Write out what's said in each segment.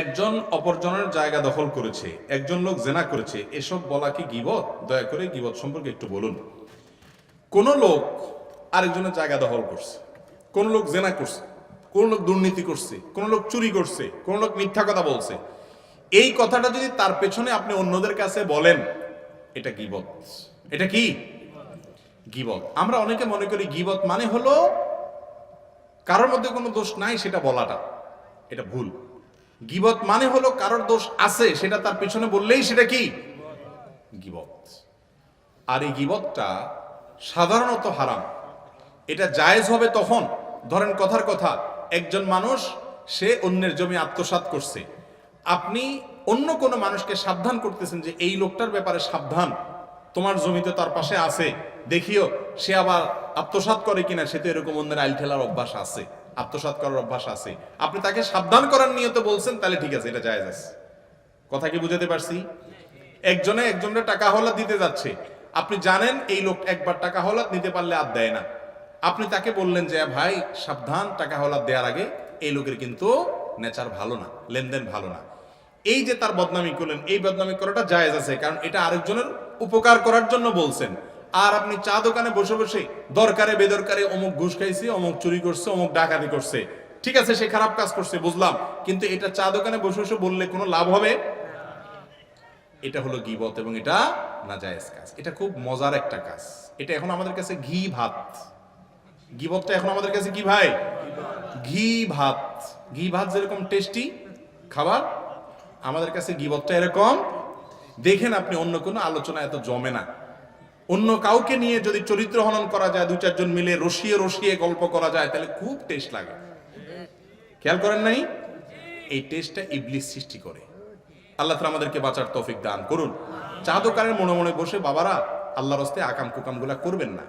একজন অপরজনের জায়গা দখল করেছে, একজন লোক জেনা করেছে, এসব বলা কি গীবত? দয়া করে গীবত সম্পর্কে একটু বলুন। কোন লোক আরেকজনের জায়গা দখল করছে, কোন লোক জেনা করছে, কোন লোক দুর্নীতি করছে, কোন লোক চুরি করছে, কোন লোক মিথ্যা কথা বলছে, এই কথাটা যদি তার পেছনে আপনি অন্যদের কাছে বলেন, এটা গীবত। এটা কি গীবত? আমরা অনেকে মনে করি গীবত মানে হলো কারোর মধ্যে কোনো দোষ নাই সেটা বলাটা। এটা ভুল। গীবত মানে হলো কারোর দোষ আছে সেটা তার পেছনে বললেই সেটা কি গীবত। আর এই গীবতটা সাধারণত হারাম। এটা জায়েজ হবে তখন, ধরেন কথার কথা, একজন মানুষ সে অন্যের জমি আত্মসাৎ করছে, আপনি অন্য কোনো মানুষকে সাবধান করতেছেন যে এই লোকটার ব্যাপারে সাবধান, তোমার জমিতে তার পাশে আছে, দেখিও সে আবার আত্মসাৎ করে কিনা, সে তো এরকম অন্যের আইল ঠেলার অভ্যাস আছে, আত্মসাৎ করার অভ্যাস আছে, আপনি তাকে সাবধান করার নিয়তে বলছেন, তাহলে ঠিক আছে, এটা জায়েজ আছে। কথা কি বুঝাতে পারছি? একজনে একজনের টাকা হলাত দিতে যাচ্ছে, আপনি জানেন এই লোক একবার টাকা হলাত নিতে পারলে আর দেয় না, আপনি তাকে বললেন যে ভাই সাবধান, টাকা হলাত দেওয়ার আগে, এই লোকের কিন্তু নেচার ভালো না, লেনদেন ভালো না। এই যে তার বদনামি করলেন, এই বদনামি করাটা জায়েজ আছে, কারণ এটা আরেকজনের উপকার করার জন্য বলছেন। আর আপনি চা দোকানে বসে বসে দরকারে বেদরকারে অমুক ঘুষ খাইছে, অমুক চুরি করছে, অমুক ডাকাতি করছে, ঠিক আছে সে খারাপ কাজ করছে বুঝলাম, কিন্তু এটা চা দোকানে বসে বসে বললে কোনো লাভ হবে? এটা হলো গীবত এবং এটা নাজায়েজ কাজ। এটা খুব মজার একটা কাজ। এটা এখন আমাদের কাছে ঘি ভাত। গীবতটা এখন আমাদের কাছে কি ভাই? ঘি ভাত। ঘি ভাত যেরকম টেস্টি খাবার, আমাদের কাছে গীবতটা এরকম। দেখেন আপনি অন্য কোনো আলোচনা এত জমে না। অন্য কাউকে নিয়ে যদি চরিত্র হনন করা যায়, দু চারজন মিলে রসিয়ে রসিয়ে গল্প করা যায়, তাহলে খুব টেস্ট লাগে। খেয়াল করেন নাই? এই টেস্টটা ইবলিস সৃষ্টি করে। আল্লাহ তাআলা আমাদেরকে বাঁচার তৌফিক দান করুন। চা দোকানের মনে মনে বসে বাবারা আল্লাহর রাস্তে আকাম কুকাম গুলা করবেন না,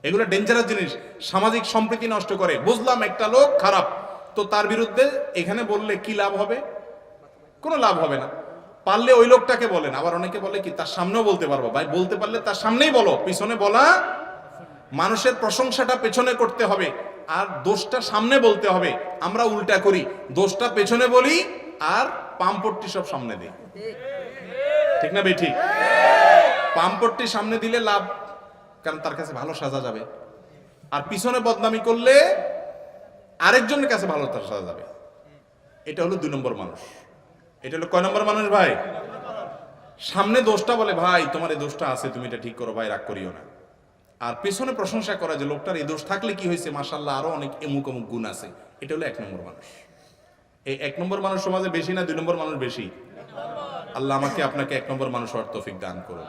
এগুলো ডেঞ্জারাস জিনিস, সামাজিক সম্প্রীতি নষ্ট করে। বুঝলাম একটা লোক খারাপ, তো তার বিরুদ্ধে এখানে বললে কি লাভ হবে? কোনো লাভ হবে না। পারলে ওই লোকটাকে বলেন। আবার অনেকে বলে কি তার সামনেও বলতে পারবো, ভাই বলতে পারলে তার সামনেই বলো, পিছনে বলা, মানুষের প্রশংসাটা পেছনে করতে হবে আর দোষটা সামনে বলতে হবে। আমরা উল্টা করি, দোষটা পেছনে বলি আর পামপট্টি সব সামনে দিই। ঠিক না বেঠিক? পামপট্টি সামনে দিলে লাভ, কারণ তার কাছে ভালো সাজা যাবে, আর পিছনে বদনামি করলে আরেকজনের কাছে ভালো তার সাজা যাবে। এটা হলো 2 নম্বর মানুষ। এটা হলো কয় নম্বর মানুষ ভাই? সামনে দোষটা বলে, ভাই তোমার এই দোষটা আছে, তুমি এটা ঠিক করো ভাই, রাগ করিও না। আর পেছনে প্রশংসা করা যে লোকটার এই দোষ থাকলে কি হয়েছে, মাশাআল্লাহ আরো অনেক এমুক অমুক গুণ আছে। এটা হলো 1 নম্বর মানুষ। এই 1 নম্বর মানুষ সমাজে বেশি না 2 নম্বর মানুষ বেশি? আল্লাহ আমাকে আপনাকে 1 নম্বর মানুষ হওয়ার তৌফিক দান করুন।